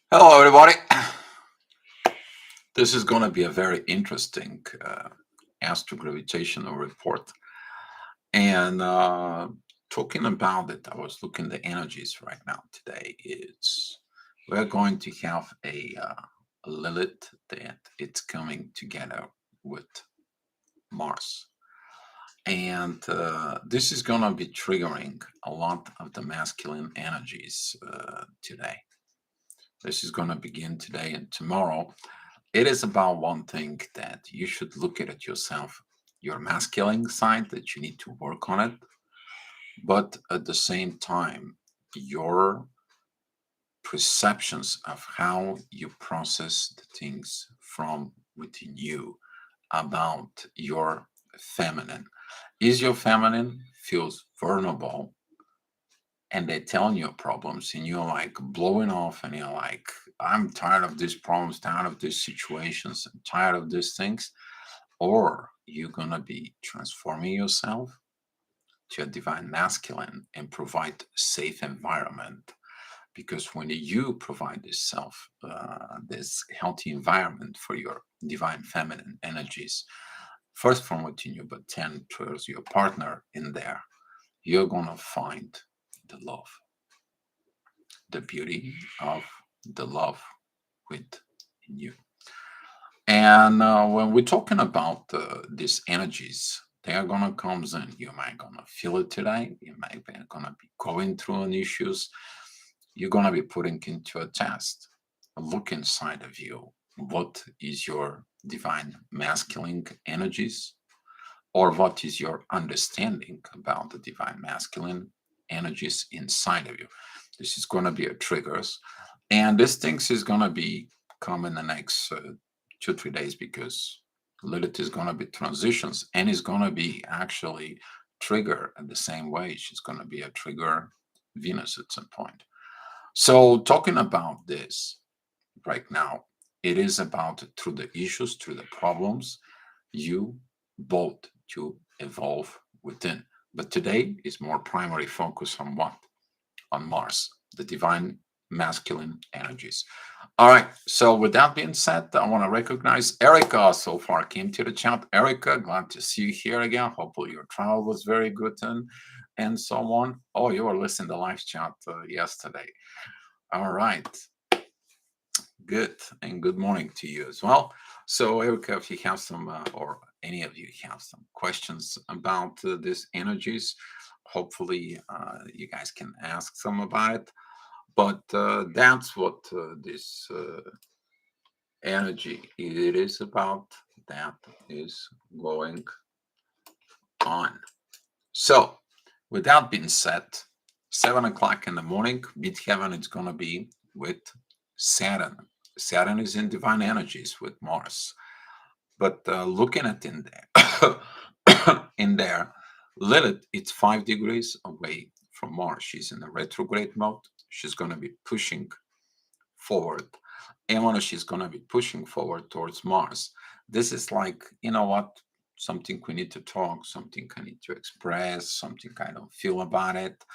Hello, everybody. This is going to be a very interesting astrogravitational report. And talking about it, I was looking at the energies right now today. We're going to have a Lilith that it's coming together with Mars. And this is going to be triggering a lot of the masculine energies today. This is going to begin today and tomorrow. It is about one thing that you should look at it yourself, your masculine side, that you need to work on it, but at the same time, your perceptions of how you process the things from within you about your feminine. Is your feminine feels vulnerable and they're telling you problems and you're like blowing off and you're like, I'm tired of these problems, tired of these situations, I'm tired of these things, or you're gonna be transforming yourself to a divine masculine and provide safe environment. Because when you provide this this healthy environment for your divine feminine energies, first from within you, but then towards your partner in there, you're gonna find the love, the beauty of the love within you. And when we're talking about these energies, they are gonna come in. You might gonna feel it today. You might be gonna be going through an issues. You're gonna be putting into a test. Look inside of you. What is your divine masculine energies, or what is your understanding about the divine masculine energies inside of you? This is gonna be a triggers, and this things is gonna be come in the next 2 3 days because Lilith is going to be transitions and is going to be actually trigger at the same way. She's going to be a trigger Venus at some point. So talking about this right now, it is about through the issues, through the problems, you both to evolve within. But today is more primary focus on what? On Mars, the divine masculine energies. All right. So with that being said, I want to recognize Erica so far came to the chat. Erica, glad to see you here again. Hopefully your travel was very good and so on. Oh, you were listening to live chat yesterday. All right. Good. And good morning to you as well. So Erica, if you have some or any of you have some questions about these energies, hopefully you guys can ask some about it. But that's what this energy it is about. That is going on. So, with that being said, 7 o'clock in the morning, Beat Heaven is going to be with Saturn. Saturn is in divine energies with Mars. But looking at in there, in there, Lilith, it's 5 degrees away from Mars. She's in a retrograde mode. She's going to be pushing forward. And when she's going to be pushing forward towards Mars, this is like, you know what? Something we need to talk, something I need to express, something I don't feel about it.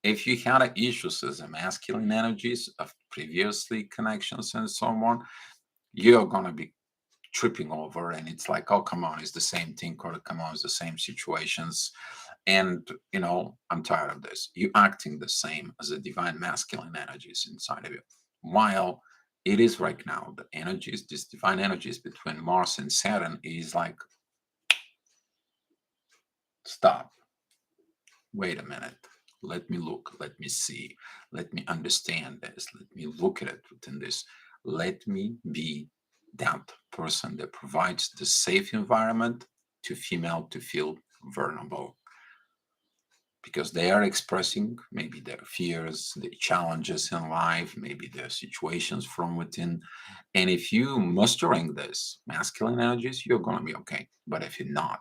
If you had issues as a masculine energies of previously connections and so on, you're going to be tripping over and it's like, oh, come on, it's the same thing, or come on, it's the same situations. And, I'm tired of this. You acting the same as the divine masculine energies inside of you. While it is right now, the energies, these divine energies between Mars and Saturn is like, stop, wait a minute. Let me look, let me see, let me understand this, let me look at it within this. Let me be that person that provides the safe environment to female to feel vulnerable because they are expressing maybe their fears, the challenges in life, maybe their situations from within. And if you mustering this masculine energies, you're going to be okay. But if you're not,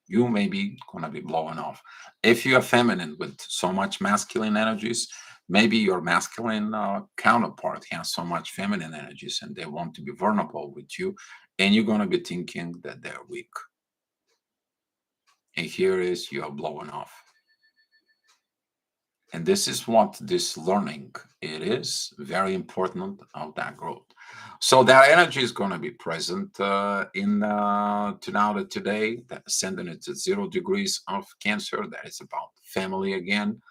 you may be going to be blowing off. If you're feminine with so much masculine energies, maybe your masculine counterpart has so much feminine energies and they want to be vulnerable with you. And you're going to be thinking that they're weak. And here is you're blowing off. And this is what this learning, it is very important of that growth. So that energy is going to be present in today. That ascendant is at 0 degrees of Cancer. That is about family again.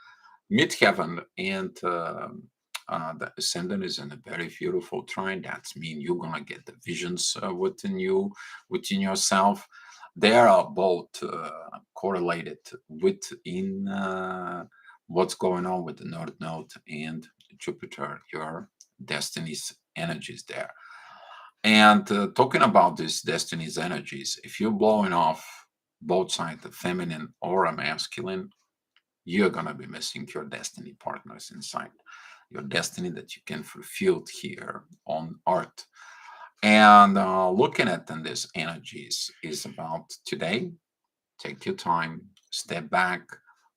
Midheaven and the ascendant is in a very beautiful trine. That's mean you're going to get the visions within you, within yourself. They are both correlated within what's going on with the North Node and Jupiter, your destiny's energies there. And talking about these destiny's energies, if you're blowing off both sides, the feminine or a masculine, you're going to be missing your destiny partners inside, your destiny that you can fulfill here on earth. And looking at then these energies is about today. Take your time, step back,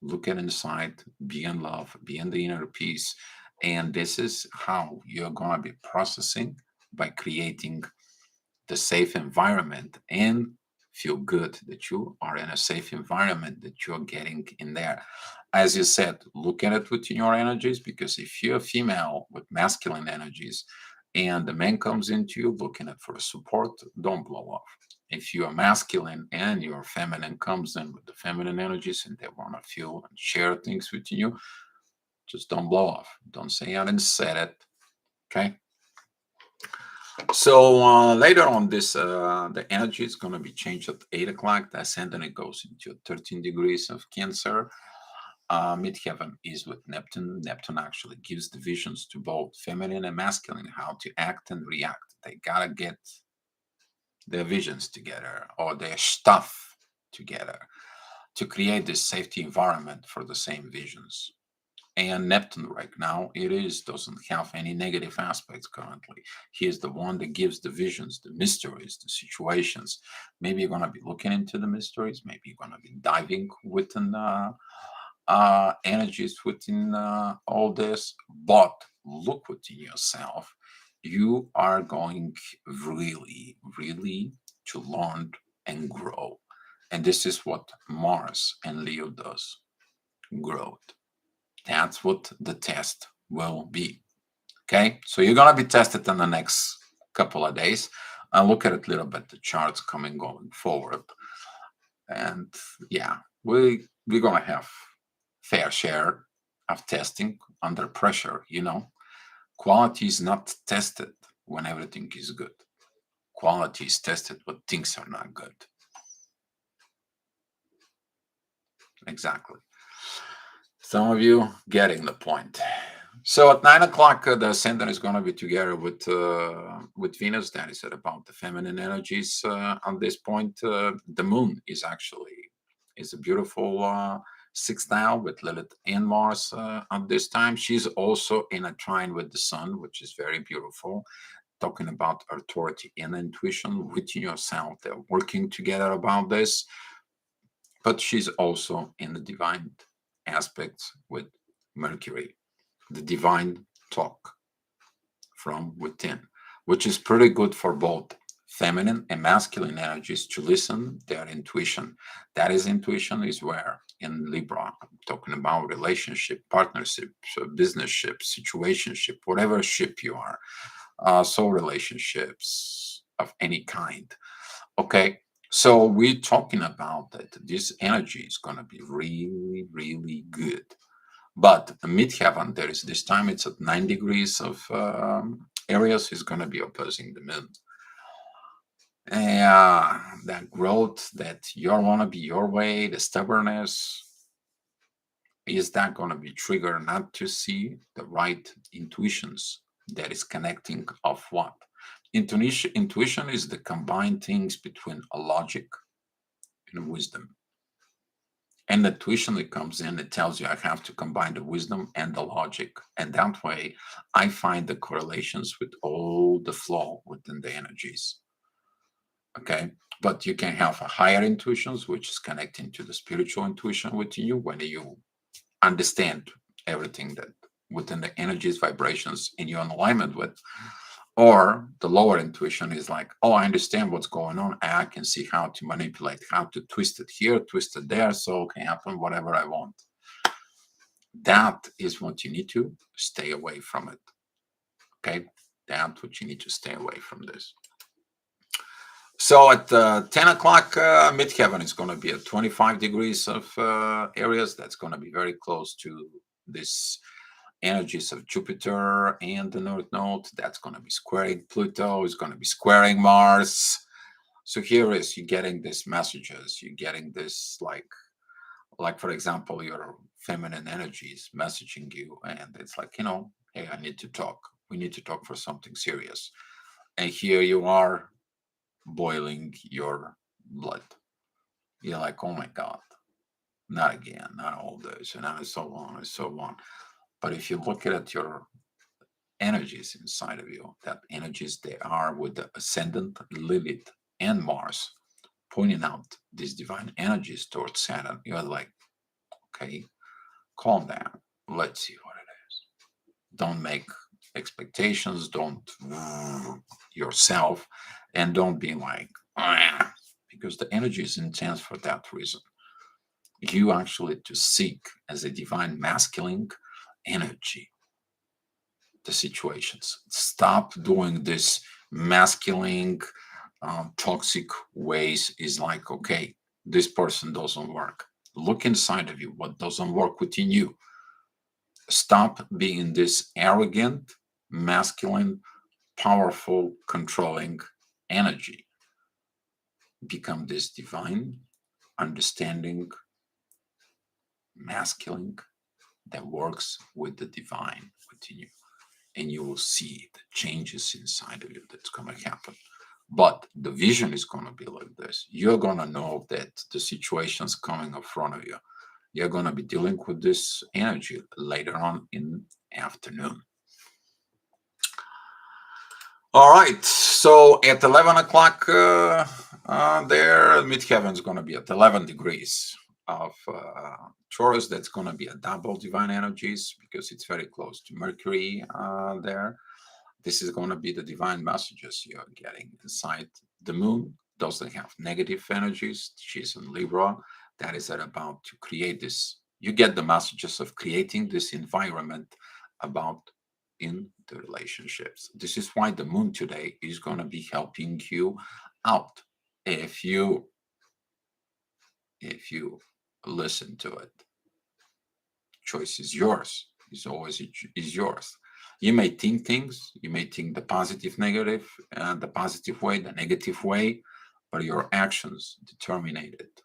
look at inside, be in love, be in the inner peace. And this is how you're going to be processing by creating the safe environment and feel good that you are in a safe environment that you're getting in there. As you said, look at it within your energies, because if you're a female with masculine energies and the man comes into you looking at for support, don't blow off. If you are masculine and your feminine comes in with the feminine energies and they want to feel and share things with you, just don't blow off. Don't say I didn't say it. Okay. So later on, this the energy is going to be changed at 8 o'clock. The ascendant it goes into 13 degrees of Cancer. Midheaven is with Neptune. Neptune actually gives the visions to both feminine and masculine how to act and react. They gotta get their visions together or their stuff together to create this safety environment for the same visions. And Neptune right now, it is doesn't have any negative aspects currently. He is the one that gives the visions, the mysteries, the situations. Maybe you're gonna be looking into the mysteries. Maybe you're gonna be diving within energies within all this. But look within yourself. You are going really, really to learn and grow. And this is what Mars and Leo does: growth. That's what the test will be. Okay, so you're gonna be tested in the next couple of days. I'll look at it a little bit, the charts coming going forward. And yeah, we're gonna have fair share of testing under pressure, you know. Quality is not tested when everything is good. Quality is tested when things are not good. Exactly. Some of you getting the point. So at 9 o'clock, the ascendant is going to be together with Venus. That is at about the feminine energies. On this point, the moon is actually is a beautiful sextile with Lilith and Mars. At this time, she's also in a trine with the Sun, which is very beautiful. Talking about authority and intuition within yourself, they're working together about this. But she's also in the divine aspects with Mercury, the divine talk from within, which is pretty good for both feminine and masculine energies to listen their intuition. That is intuition is where in Libra, I'm talking about relationship, partnership, business ship, situationship, whatever ship you are, soul relationships of any kind. Okay, so we're talking about that this energy is going to be really, really good. But midheaven, there is this time it's at 9 degrees of Aries is going to be opposing the moon. And that growth, that you want to be your way, the stubbornness, is that going to be triggered not to see the right intuitions that is connecting of what? Intuition is the combined things between a logic and wisdom. And the tuition that comes in, it tells you I have to combine the wisdom and the logic. And that way, I find the correlations with all the flow within the energies. Okay. But you can have a higher intuitions, which is connecting to the spiritual intuition within you when you understand everything that within the energies, vibrations in your alignment with. Or the lower intuition is like, oh, I understand what's going on. I can see how to manipulate, how to twist it here, twist it there, so it can happen whatever I want. That is what you need to stay away from it. Okay, that's what you need to stay away from this. So at 10 o'clock, midheaven is going to be at 25 degrees of Aries. That's going to be very close to this energies of Jupiter and the North Node. That's going to be squaring Pluto, is going to be squaring Mars. So here is, you're getting these messages, you're getting this, like for example, your feminine energies messaging you, and it's like, hey, I need to talk. We need to talk for something serious. And here you are, boiling your blood. You're like, oh my God, not again, not all this, and so on and so on. But if you look at your energies inside of you, that energies, they are with the ascendant Lilith and Mars, pointing out these divine energies towards Saturn. You're like, okay, calm down. Let's see what it is. Don't make expectations, don't yourself, and don't be like, "Ah," because the energy is intense for that reason. You actually to seek as a divine masculine energy the situations. Stop doing this masculine, toxic ways. Is like, okay, this person doesn't work. Look inside of you. What doesn't work within you? Stop being this arrogant, masculine, powerful, controlling energy. Become this divine, understanding, masculine that works with the divine within you. And you will see the changes inside of you that's going to happen. But the vision is going to be like this. You're going to know that the situation's coming in front of you. You're going to be dealing with this energy later on in afternoon. All right. So at 11 o'clock there, midheaven is going to be at 11 degrees of Taurus. That's going to be a double divine energies because it's very close to Mercury there. This is going to be the divine messages you're getting inside. The moon doesn't have negative energies. She's in Libra. That is about to create this. You get the messages of creating this environment about in the relationships. This is why the moon today is going to be helping you out. If you listen to it, choice is yours. It's always is yours. You may think things, you may think the positive, negative, the positive way, the negative way, but your actions determine it.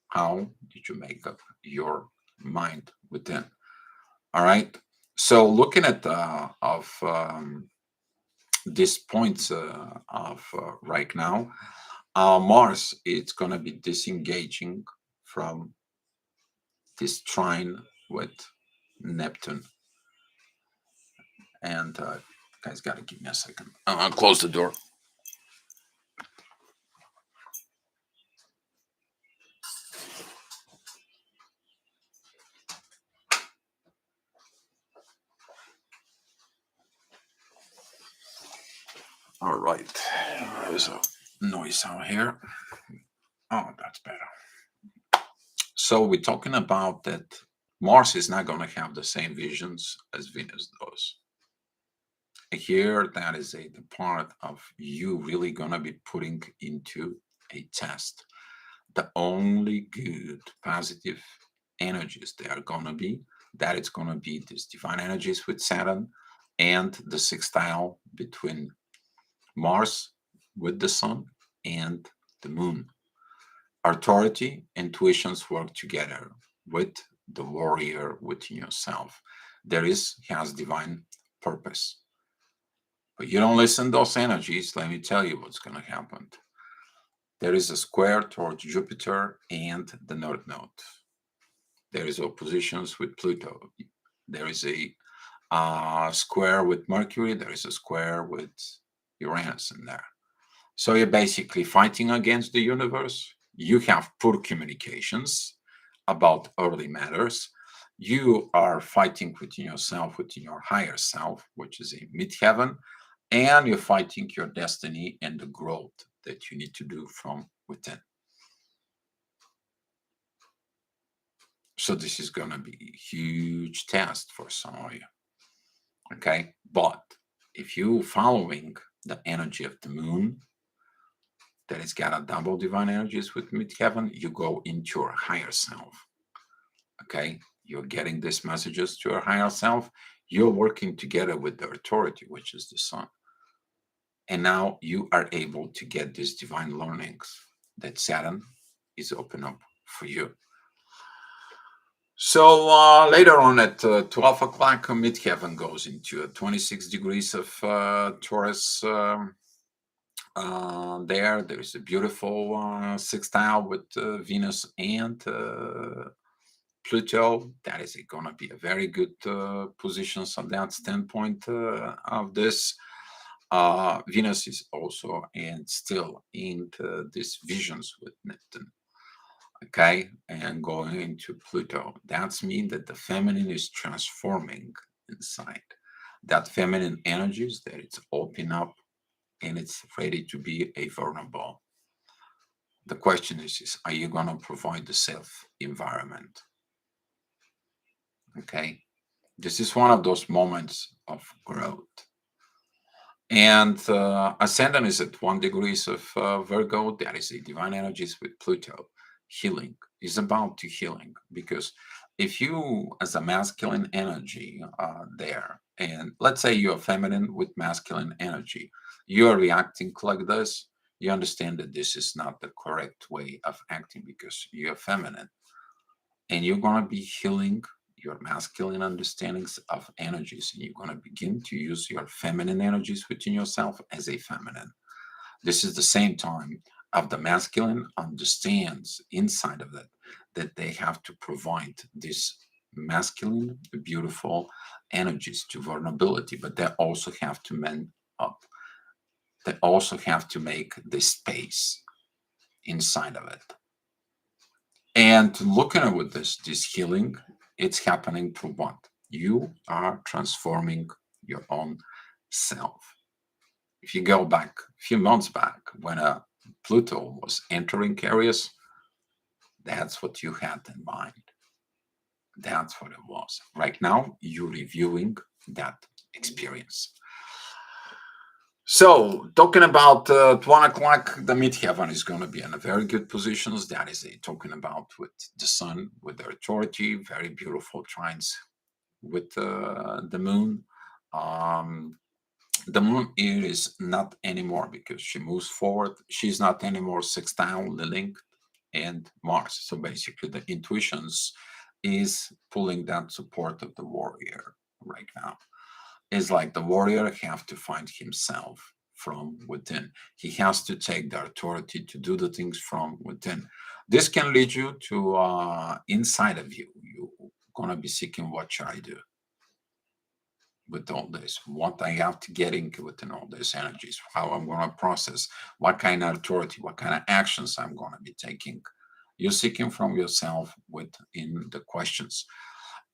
How did you make up your mind within? All right. So looking at these points of right now, Mars, it's going to be disengaging from this trine with Neptune. And guys, got to give me a second. I'll close the door. All right. There's a noise out here. Oh, that's better. So we're talking about that Mars is not going to have the same visions as Venus does. Here, that is the part of you really going to be putting into a test. The only good, positive energies they are going to be, that it's going to be these divine energies with Saturn and the sextile between Mars with the Sun and the Moon. Authority, intuitions work together with the warrior within yourself. Has divine purpose. But you don't listen to those energies, let me tell you what's going to happen. There is a square towards Jupiter and the North Node. There is oppositions with Pluto. There is a square with Mercury. There is a square with Uranus in there. So you're basically fighting against the universe. You have poor communications about earthly matters. You are fighting within yourself, within your higher self, which is a midheaven, and you're fighting your destiny and the growth that you need to do from within. So this is going to be a huge test for some of you. Okay. But if you following the energy of the moon, that has got a double divine energies with midheaven, you go into your higher self. Okay. You're getting these messages to your higher self. You're working together with the authority, which is the sun. And now you are able to get these divine learnings that Saturn is open up for you. So later on at 12 o'clock, midheaven goes into 26 degrees of Taurus. There is a beautiful sextile with Venus and Pluto. That is going to be a very good position from that standpoint of this. Venus is also and still in these visions with Neptune. Okay, and going into Pluto. That's mean that the feminine is transforming inside. That feminine energies that it's open up and it's ready to be a vulnerable. The question is are you going to provide the safe environment? Okay, this is one of those moments of growth. And ascendant is at 1 degrees of Virgo. That is a divine energies with Pluto. Healing is about to healing, because if you as a masculine energy there, and let's say you're feminine with masculine energy, you are reacting like this, you understand that this is not the correct way of acting because you're feminine, and you're going to be healing your masculine understandings of energies, and you're going to begin to use your feminine energies within yourself as a feminine. This is the same time of the masculine understands inside of it that they have to provide this masculine beautiful energies to vulnerability, but they also have to man up. They also have to make the space inside of it. And looking at with this healing, it's happening through what? You are transforming your own self. If you go back a few months back when Pluto was entering Aquarius, that's what you had in mind. That's what it was. Right now, you're reviewing that experience. So, talking about 1 o'clock, the midheaven is going to be in a very good positions. That is talking about with the sun, with the authority, very beautiful trines with the moon. The moon is not anymore because she moves forward. She's not anymore sextile Lilith and Mars. So basically, the intuitions is pulling that support of the warrior right now. It's like the warrior have to find himself from within. He has to take the authority to do the things from within. This can lead you to inside of you. You're gonna be seeking, what should I do with all this? What I have to get into within all these energies? How I'm gonna process? What kind of authority? What kind of actions I'm gonna be taking? You're seeking from yourself within the questions.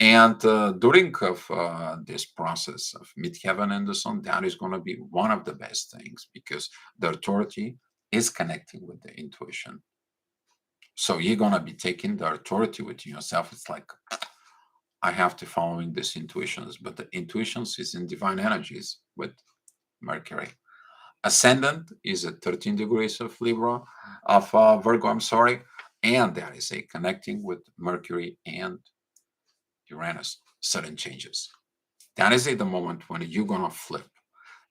And during of this process of midheaven and the sun, that is going to be one of the best things because the authority is connecting with the intuition. So you're going to be taking the authority within yourself. It's like, I have to following these intuitions, but the intuitions is in divine energies with Mercury. Ascendant is at 13 degrees of Libra, of Virgo, I'm sorry. And that is a connecting with Mercury and Uranus, sudden changes. That is the moment when you're gonna flip.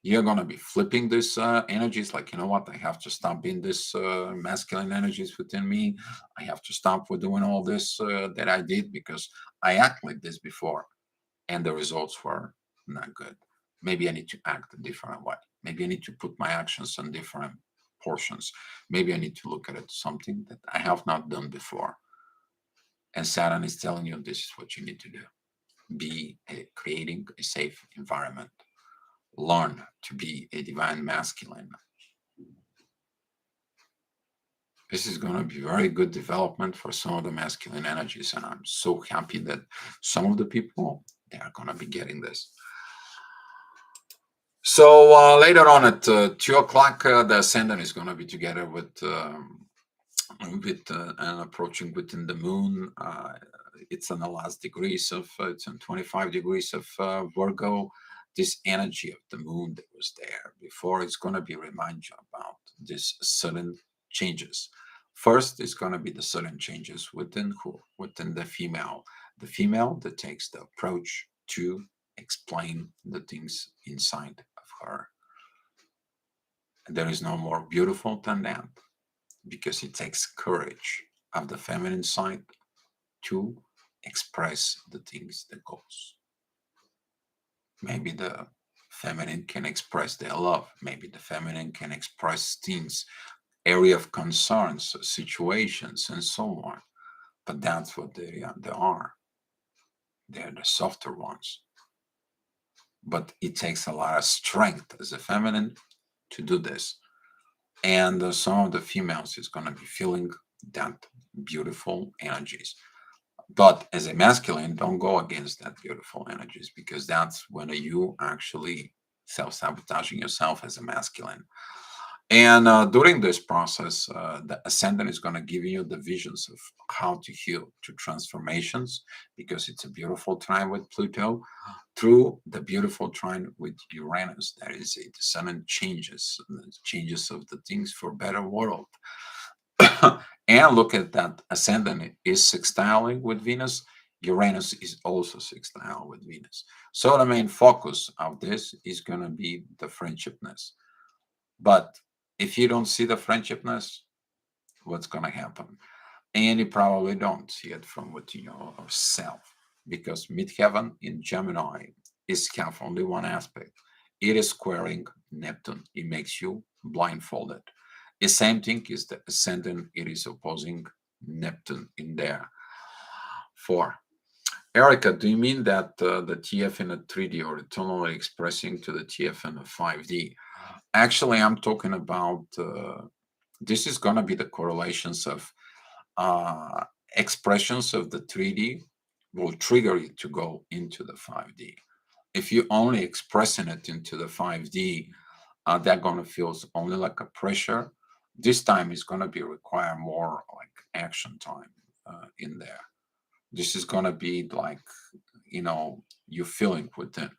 You're gonna be flipping this energies. Like, you know what? I have to stop being this masculine energies within me. I have to stop with doing all this that I did because I act like this before, and the results were not good. Maybe I need to act a different way. Maybe I need to put my actions on different portions. Maybe I need to look at it something that I have not done before. And Saturn is telling you this is what you need to do. Be creating a safe environment. Learn to be a divine masculine. This is going to be very good development for some of the masculine energies, and I'm so happy that some of the people, they are going to be getting this. So later on at 2 o'clock, the ascendant is going to be together with and approaching within the moon. it's in the last degrees of, it's in 25 degrees of Virgo. This energy of the moon that was there before, it's going to be remind you about these sudden changes. First, it's going to be the sudden changes within who? Within the female. The female that takes the approach to explain the things inside of her. There is no more beautiful than that, because it takes courage of the feminine side to express the things that goes. Maybe the feminine can express their love. Maybe the feminine can express things, area of concerns, situations, and so on. But that's what they are. They're the softer ones. But it takes a lot of strength as a feminine to do this. And some of the females is going to be feeling that beautiful energies. But as a masculine, don't go against that beautiful energies, because that's when you actually self-sabotaging yourself as a masculine. And during this process, the ascendant is going to give you the visions of how to heal through transformations, because it's a beautiful trine with Pluto, through the beautiful trine with Uranus. That is a sudden changes, changes of the things for better world. And look at that, ascendant is sextiling with Venus. Uranus is also sextile with Venus. So the main focus of this is going to be the friendshipness. But if you don't see the friendshipness, what's going to happen? And you probably don't see it from within yourself, because midheaven in Gemini is have only one aspect. It is squaring Neptune. It makes you blindfolded. The same thing is the ascendant. It is opposing Neptune in there. 4. Erica, do you mean that the TF in a 3D or tonally expressing to the TF in a 5D? Actually, I'm talking about, this is going to be the correlations of expressions of the 3D will trigger you to go into the 5D. If you only expressing it into the 5D, they're going to feel only like a pressure. This time is going to be require more like action time in there. This is going to be like, you feeling within.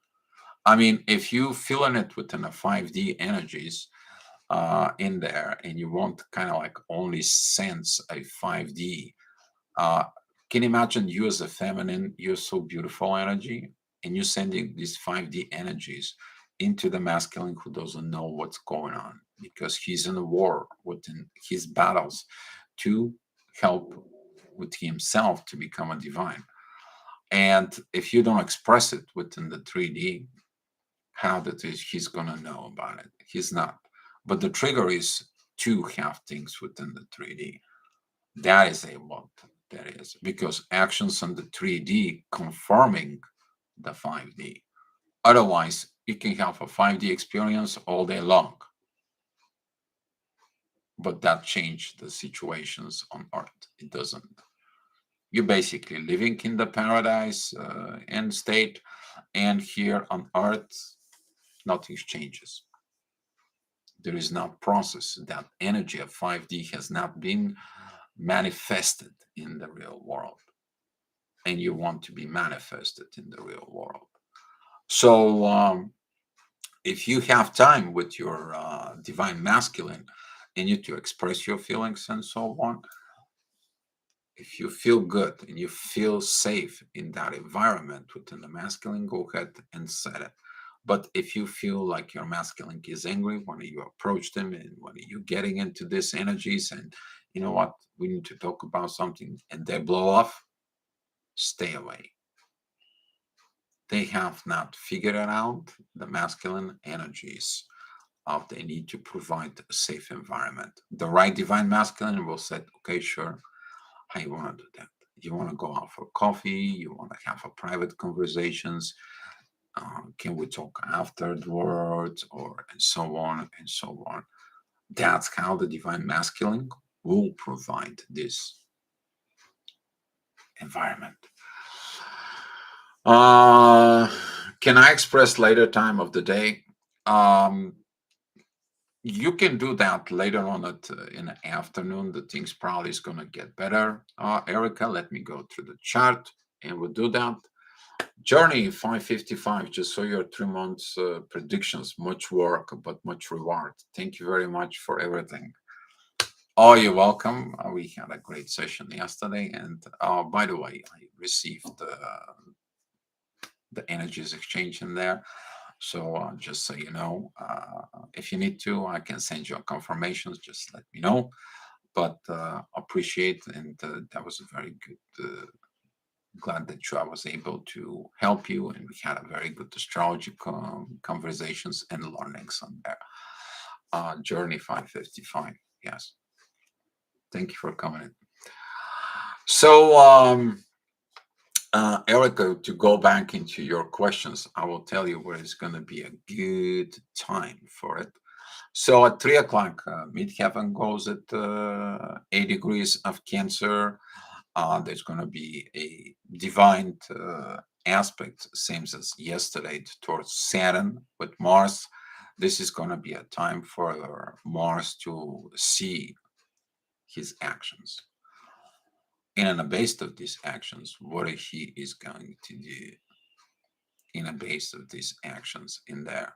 I mean, if you feeling it within a 5D energies in there, and you want kind of like only sense a 5D, can you imagine you as a feminine, you're so beautiful energy, and you're sending these 5D energies into the masculine who doesn't know what's going on, because he's in a war within his battles to help with himself to become a divine. And if you don't express it within the 3D, how that is he's gonna know about it? He's not. But the trigger is to have things within the 3D. That is a what that is, because actions on the 3D confirming the 5D. Otherwise, you can have a 5D experience all day long, but that changed the situations on Earth. It doesn't. You're basically living in the paradise end state, and here on Earth, nothing changes. There is no process. That energy of 5D has not been manifested in the real world, and you want to be manifested in the real world. So if you have time with your divine masculine and you to express your feelings and so on, if you feel good and you feel safe in that environment within the masculine, go ahead and set it. But if you feel like your masculine is angry when you approach them and when you're getting into these energies, and you know what, we need to talk about something, and they blow off, stay away. They have not figured it out, the masculine energies of they need to provide a safe environment. The right divine masculine will say, okay, sure, how you want to do that? You want to go out for coffee? You want to have a private conversations? Can we talk afterwards, or and so on and so on? That's how the divine masculine will provide this environment. Can I express later time of the day? You can do that later on in the afternoon. The things probably is going to get better. Erica, let me go through the chart and we'll do that. Journey 555, just so your 3 months predictions. Much work, but much reward. Thank you very much for everything. Oh, you're welcome. We had a great session yesterday. And by the way, I received the energies exchange in there. So just so you know, if you need to, I can send you a confirmations. Just let me know. But appreciate, and that was a very good. Glad that I was able to help you, and we had a very good astrology conversations and learnings on there. Journey 555. Yes, thank you for coming in. So, Erica, to go back into your questions, I will tell you where it's going to be a good time for it. So at 3 o'clock, midheaven goes at 8 degrees of Cancer. There's going to be a divine aspect, same as yesterday, towards Saturn with Mars. This is going to be a time for Mars to see his actions. And on the base of these actions, what he is going to do in the base of these actions in there.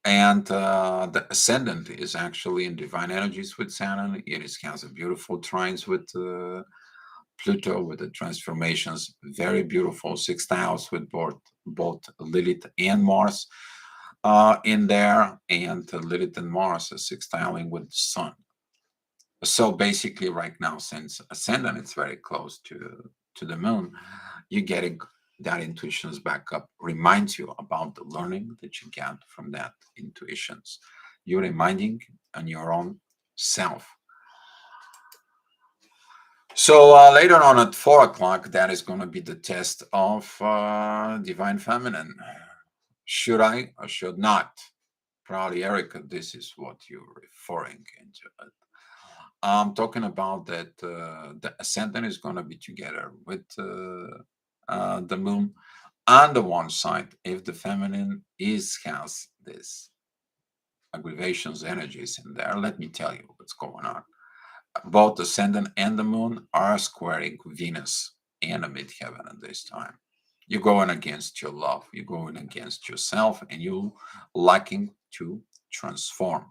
And the ascendant is actually in divine energies with Saturn. It has a beautiful trines with Pluto, with the transformations, very beautiful sextiles with both Lilith and Mars in there, and Lilith and Mars are sextiling with the Sun. So basically, right now, since ascendant is very close to the Moon, you getting that intuitions back up, reminds you about the learning that you get from that intuitions. You're reminding on your own self. So later on at 4 o'clock, that is going to be the test of divine feminine. Should I or should not? Probably, Erica, this is what you're referring into it. I'm talking about that the ascendant is going to be together with the moon on the one side. If the feminine has this aggravations energies in there, let me tell you what's going on. Both the ascendant and the moon are squaring Venus and the midheaven at this time. You're going against your love, you're going against yourself, and you're lacking to transform.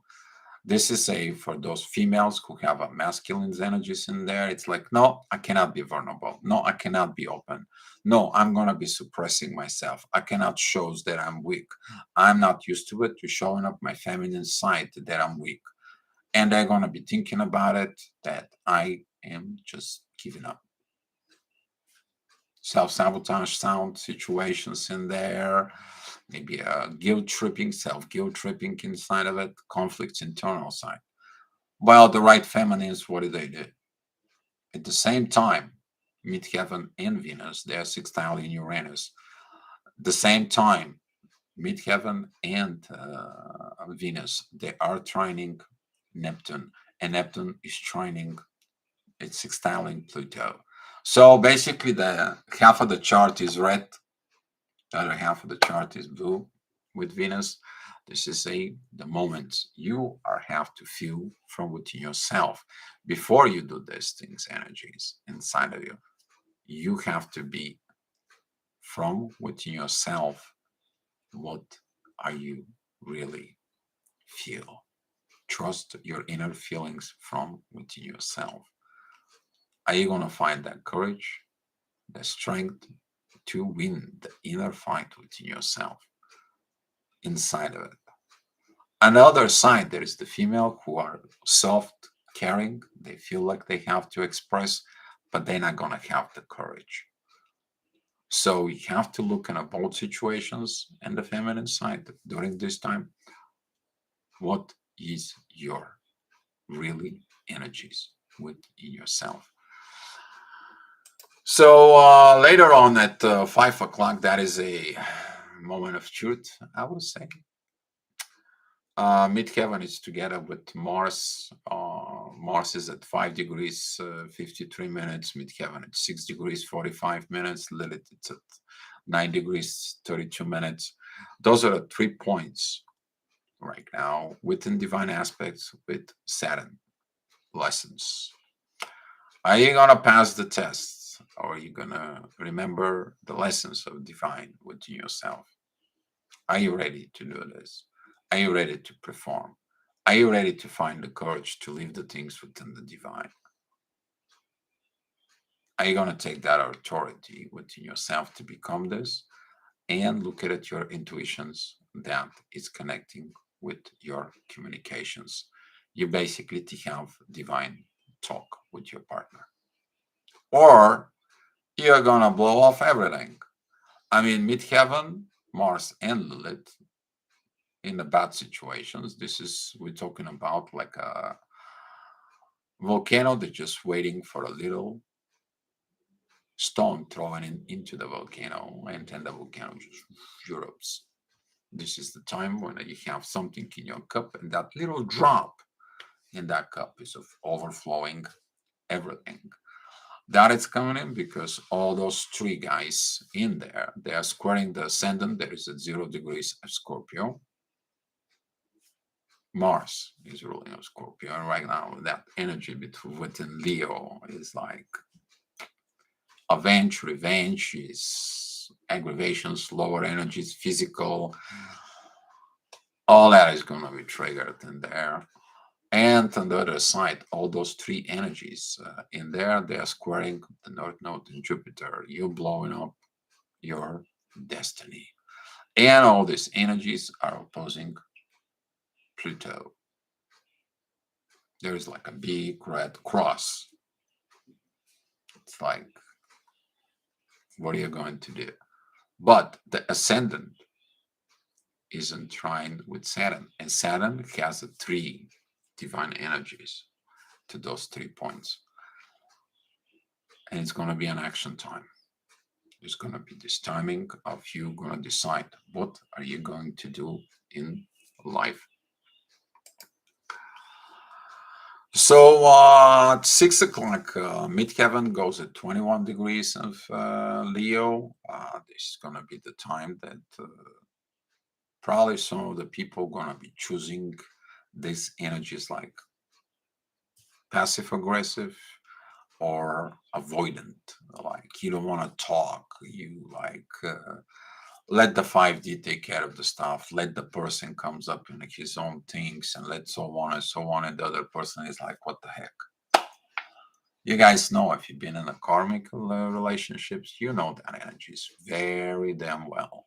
This is a for those females who have a masculine energies in there. It's like, no, I cannot be vulnerable. No, I cannot be open. No, I'm gonna be suppressing myself. I cannot show that I'm weak. I'm not used to it, to showing up my feminine side that I'm weak. And they're gonna be thinking about it that I am just giving up. Self-sabotage sound situations in there, maybe a guilt tripping, self-guilt tripping inside of it, conflicts internal side. Well, the right feminines, what do they do? At the same time, midheaven and Venus, they are sextile in Uranus. The same time, midheaven and Venus, they are trining Neptune, and Neptune is trining, it's sextiling Pluto. So basically, the half of the chart is red, the other half of the chart is blue with Venus. This is the moment you have to feel from within yourself before you do these things, energies inside of you. You have to be from within yourself. What are you really feel? Trust your inner feelings from within yourself. Are you going to find that courage, the strength to win the inner fight within yourself, inside of it? Another side, there is the female who are soft, caring. They feel like they have to express, but they're not going to have the courage. So you have to look in both situations and the feminine side during this time. What is your really energies within yourself? So later on at 5 o'clock, that is a moment of truth, I would say. Midheaven is together with Mars. Mars is at 5 degrees, 53 minutes. Midheaven at 6 degrees, 45 minutes. Lilith, it's at 9 degrees, 32 minutes. Those are the 3 points right now within divine aspects with Saturn lessons. Are you gonna pass the tests? Or are you gonna remember the lessons of divine within yourself? Are you ready to do this? Are you ready to perform? Are you ready to find the courage to leave the things within the divine? Are you gonna take that authority within yourself to become this and look at your intuitions that is connecting with your communications? You basically to have divine talk with your partner. Or you're gonna blow off everything. I mean, midheaven, Mars and Lilith in the bad situations. This is we're talking about like a volcano that's just waiting for a little stone thrown into the volcano, and then the volcano just erupts. This is the time when you have something in your cup, and that little drop in that cup is of overflowing everything. That is coming in because all those three guys in there, they are squaring the ascendant that is at 0 degrees of Scorpio. Mars is ruling of Scorpio, and right now that energy within Leo is like avenge, revenge, is aggravations, lower energies, physical. All that is going to be triggered in there. And on the other side, all those three energies in there, they are squaring the North Node in Jupiter. You're blowing up your destiny. And all these energies are opposing Pluto. There is like a big red cross. It's like, what are you going to do? But the ascendant is entwined with Saturn, and Saturn has the three divine energies to those 3 points. And it's going to be an action time. There's going to be this timing of you going to decide what are you going to do in life. So at 6 o'clock, midheaven goes at 21 degrees of Leo. This is going to be the time that probably some of the people going to be choosing these energies like passive aggressive or avoidant. Like you don't want to talk. You like let the 5D take care of the stuff. Let the person comes up in his own things and let so on and so on. And the other person is like, what the heck? You guys know if you've been in a karmic relationships, you know that energy is very damn well.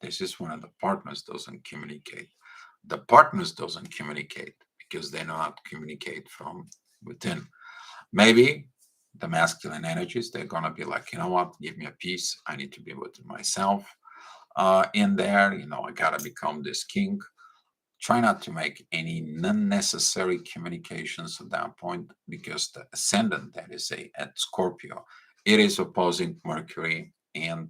This is when the partners doesn't communicate. The partners doesn't communicate because they know how to communicate from within. Maybe the masculine energies, they're gonna be like, you know what, give me a peace. I need to be with myself in there. You know, I gotta become this king. Try not to make any unnecessary communications at that point because the ascendant that is at Scorpio, it is opposing Mercury and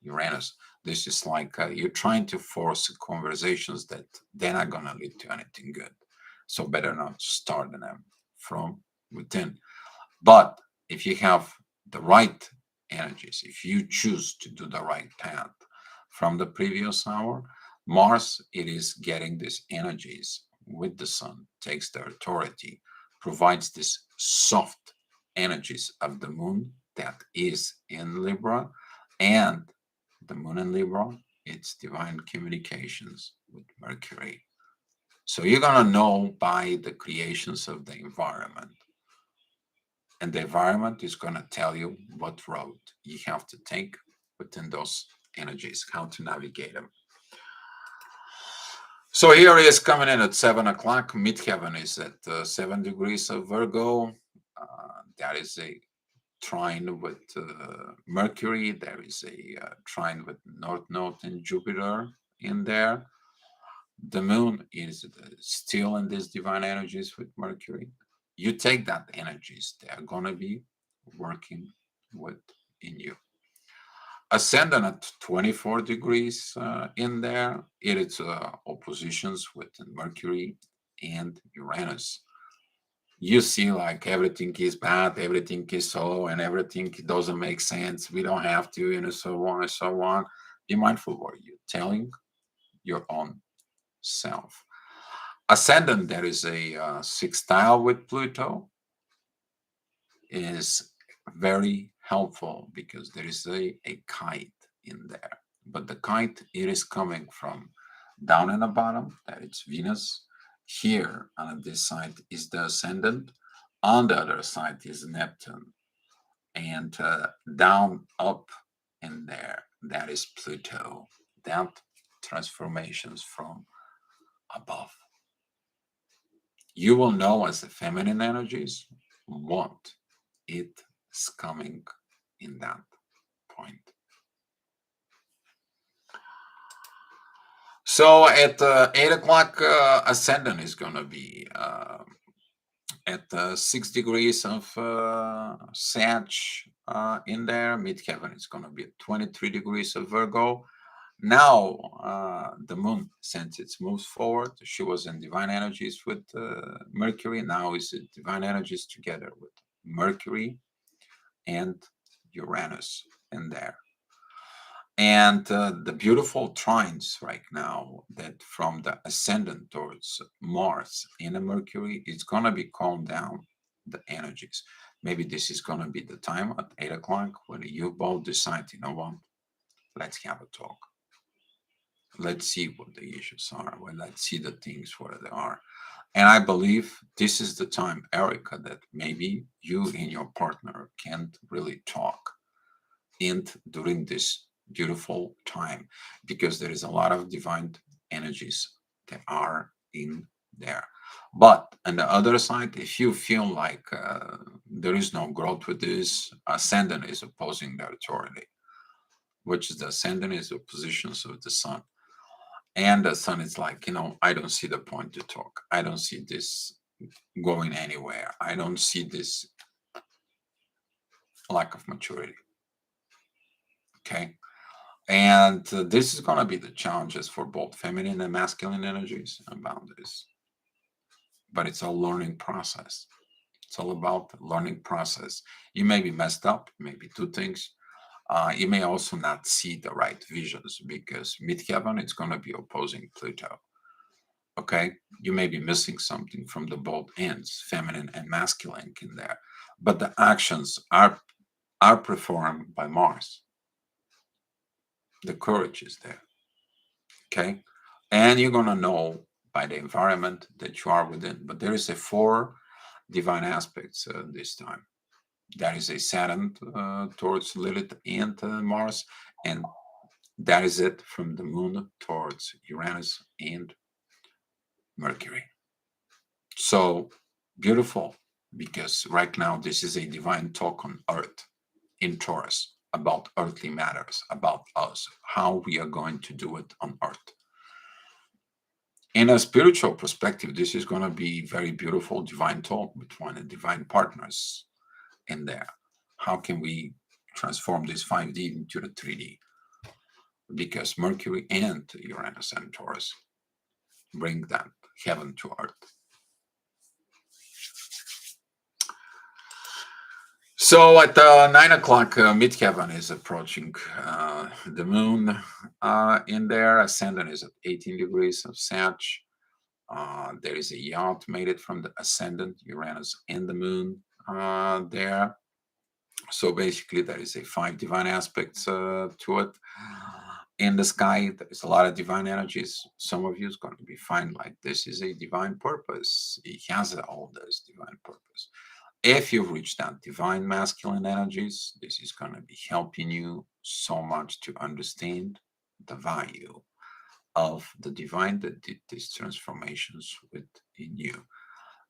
Uranus. This is like you're trying to force conversations that they're not going to lead to anything good. So better not start them from within. But if you have the right energies, if you choose to do the right path from the previous hour, Mars, it is getting these energies with the sun, takes the authority, provides these soft energies of the moon that is in Libra, and the moon in Libra, it's divine communications with Mercury. So you're going to know by the creations of the environment. And the environment is going to tell you what road you have to take within those energies, how to navigate them. So here he is coming in at 7 o'clock. Midheaven is at 7 degrees of Virgo. That is a trine with Mercury. There is a trine with North Node and Jupiter in there. The moon is still in these divine energies with Mercury. You take that energies, they are going to be working with in you. Ascendant at 24 degrees in there, it is oppositions with Mercury and Uranus. You see, like everything is bad, everything is so, and everything doesn't make sense. We don't have to, and so on and so on. Be mindful what you're telling your own self. Ascendant, there is a sextile with Pluto, is very helpful because there is a kite in there. But the kite, it is coming from down in the bottom, that it's Venus. Here on this side is the ascendant. On the other side is Neptune. And down, up in there, that is Pluto. That transformations from above. You will know as the feminine energies what it is coming in that point. So at 8 o'clock, ascendant is going to be at 6 degrees of Sag in there. Midheaven is going to be at 23 degrees of Virgo. Now, the moon, since it moves forward, she was in divine energies with Mercury. Now is in divine energies together with Mercury and Uranus in there. And the beautiful trines right now that from the ascendant towards Mars in a Mercury, it's going to be calmed down the energies. Maybe this is going to be the time at 8 o'clock when you both decide, you know what, let's have a talk. Let's see what the issues are. Well, let's see the things where they are. And I believe this is the time, Erica, that maybe you and your partner can't really talk and during this beautiful time, because there is a lot of divine energies that are in there. But on the other side, if you feel like there is no growth with this, ascendant is opposing the authority, which is the ascendant is the positions of the sun. And the sun is like, I don't see the point to talk. I don't see this going anywhere. I don't see this lack of maturity. Okay. And this is going to be the challenges for both feminine and masculine energies about this. But it's a learning process. It's all about the learning process. You may be messed up, maybe two things. You may also not see the right visions because midheaven is going to be opposing Pluto. Okay, you may be missing something from the both ends, feminine and masculine in there, but the actions are performed by Mars. The courage is there. Okay, and you're going to know by the environment that you are within. But there is a 4 divine aspects this time. That is a Saturn towards Lilith and Mars, and that is it from the moon towards Uranus and Mercury. So beautiful, because right now this is a divine talk on Earth in Taurus about earthly matters, about us, how we are going to do it on Earth. In a spiritual perspective, this is going to be very beautiful divine talk between the divine partners in there. How can we transform this 5D into the 3D? Because Mercury and Uranus and Taurus bring that heaven to earth. So at 9 o'clock, midheaven is approaching the moon in there. Ascendant is at 18 degrees of Sag. There is a yacht made from the ascendant, Uranus and the moon there. So basically, there is a 5 divine aspects to it. In the sky, there's a lot of divine energies. Some of you is going to be fine, like this is a divine purpose. It has all this divine purpose. If you've reached that divine masculine energies, this is going to be helping you so much to understand the value of the divine that did these transformations within you.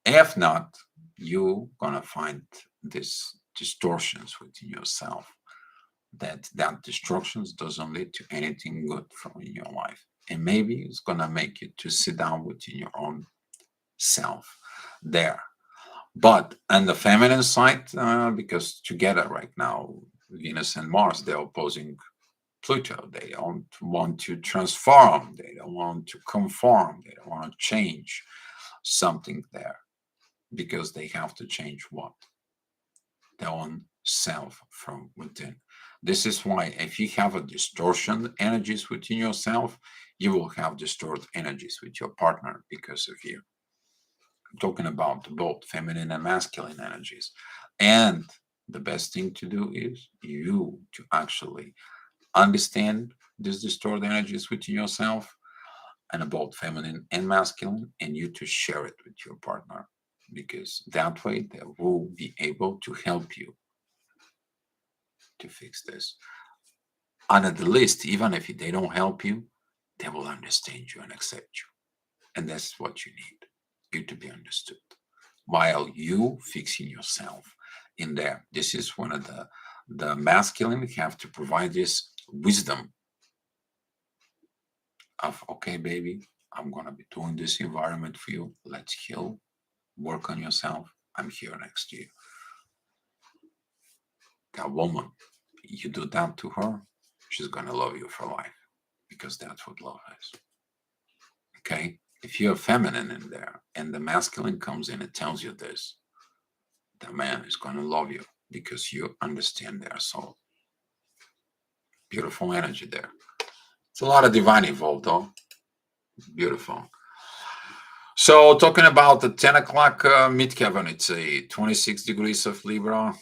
If not, you're going to find these distortions within yourself. That distortions doesn't lead to anything good from in your life. And maybe it's going to make you to sit down within your own self there. But on the feminine side, because together right now, Venus and Mars, they're opposing Pluto. They don't want to transform. They don't want to conform. They don't want to change something there because they have to change what? Their own self from within. This is why if you have a distortion energies within yourself, you will have distorted energies with your partner because of you. I'm talking about both feminine and masculine energies. And the best thing to do is you to actually understand these distorted energies within yourself and about feminine and masculine, and you to share it with your partner, because that way they will be able to help you to fix this. And at the least, even if they don't help you, they will understand you and accept you. And that's what you need, you to be understood. While you fixing yourself in there. This is one of the masculine have to provide this wisdom of, okay, baby, I'm gonna be doing this environment for you. Let's heal, work on yourself. I'm here next to you. That woman, you do that to her, she's gonna love you for life, because that's what love is. Okay? If you're feminine in there and the masculine comes in and tells you this, the man is gonna love you because you understand their soul. Beautiful energy there. It's a lot of divine involved, though. Beautiful. So, talking about the 10 o'clock midheaven, it's a 26 degrees of Libra.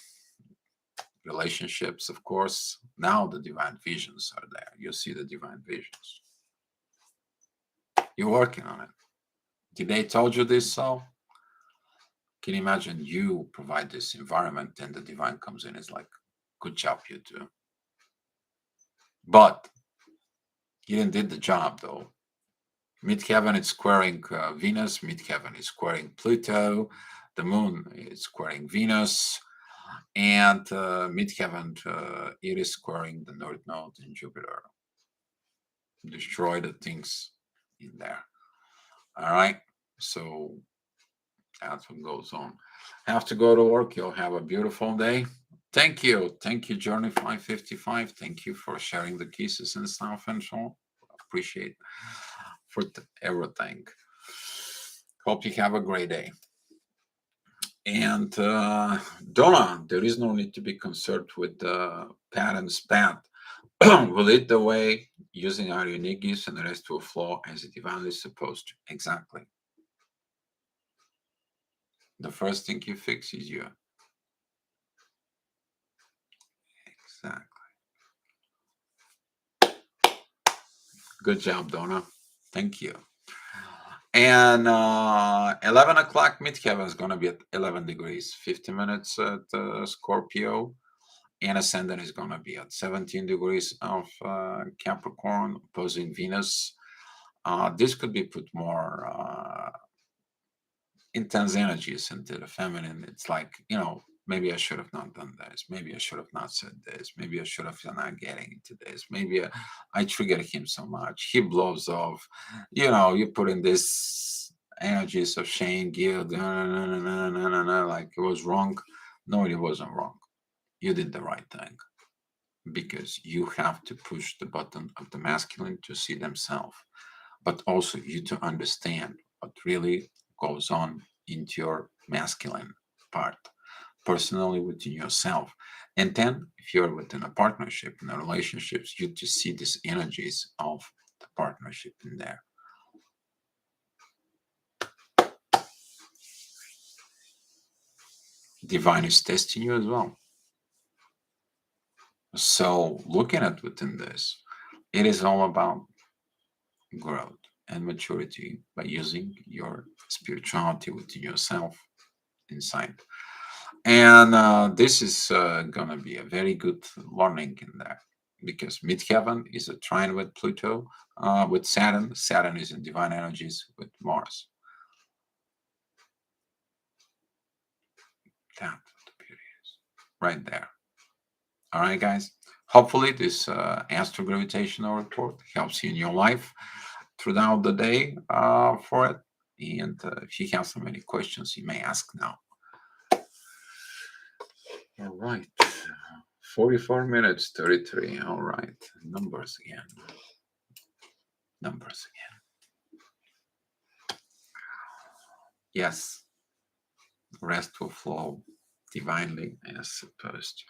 Relationships, of course. Now the divine visions are there. You see the divine visions. You're working on it. Did they told you this? So, can you imagine you provide this environment and the divine comes in? It's like, good job, you two. But you didn't did the job, though. Midheaven is squaring Venus. Midheaven is squaring Pluto. The moon is squaring Venus. And midheaven, it is squaring the North Node in Jupiter. Destroy the things in there. All right. So that's what goes on. Have to go to work. You'll have a beautiful day. Thank you. Thank you, Journey 555. Thank you for sharing the kisses and stuff and so on. Appreciate for everything. Hope you have a great day. And Donna, there is no need to be concerned with the patterns path. Will lead the way using our unique gifts and the rest will flow as it divinely is supposed to. Exactly. The first thing you fix is you. Exactly. Good job, Donna. Thank you. And 11 o'clock midheaven is going to be at 11 degrees, 50 minutes at Scorpio. And ascendant is going to be at 17 degrees of Capricorn, opposing Venus. This could be put more intense energies into the feminine. It's like, maybe I should have not done this. Maybe I should have not said this. Maybe I should have not getting into this. Maybe I triggered him so much. He blows off. You put in this energies of shame, guilt, like it was wrong. No, it wasn't wrong. You did the right thing, because you have to push the button of the masculine to see themselves, but also you to understand what really goes on into your masculine part, personally within yourself. And then if you're within a partnership, in a relationships, you to see these energies of the partnership in there. Divine is testing you as well. So looking at within this, it is all about growth and maturity by using your spirituality within yourself inside. And this is going to be a very good learning in there, because midheaven is a trine with Pluto, with Saturn. Saturn is in divine energies with Mars. That's what the beauty is right there. All right, guys. Hopefully this astro-gravitational report helps you in your life throughout the day for it. And if you have so many questions, you may ask now. All right. 44 minutes, 33. All right. Numbers again. Numbers again. Yes. The rest will flow divinely as supposed to.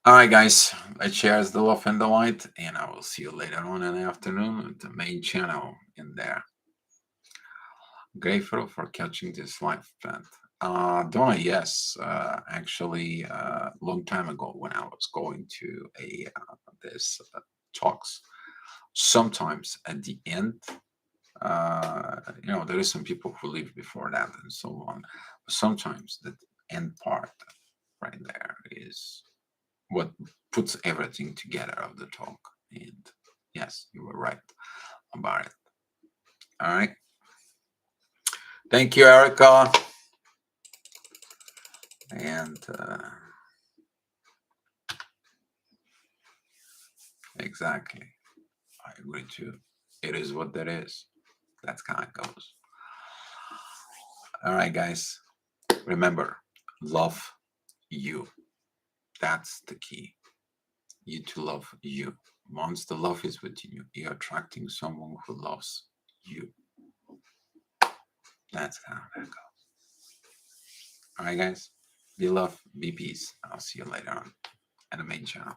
All right, guys, let's share the love and the light, and I will see you later on in the afternoon at the main channel in there. Grateful for catching this live event. Donna, yes, actually, long time ago when I was going to a this talks, sometimes at the end, there is some people who leave before that and so on. Sometimes the end part right there is what puts everything together of the talk. And yes, you were right about it. All right. Thank you, Erica. And exactly. I agree too. It is what that is. That's kind of goes. All right, guys. Remember, love you. That's the key. You to love you. Once the love is within you, you're attracting someone who loves you. That's how that goes. All right, guys. Be love, be peace. I'll see you later on at the main channel.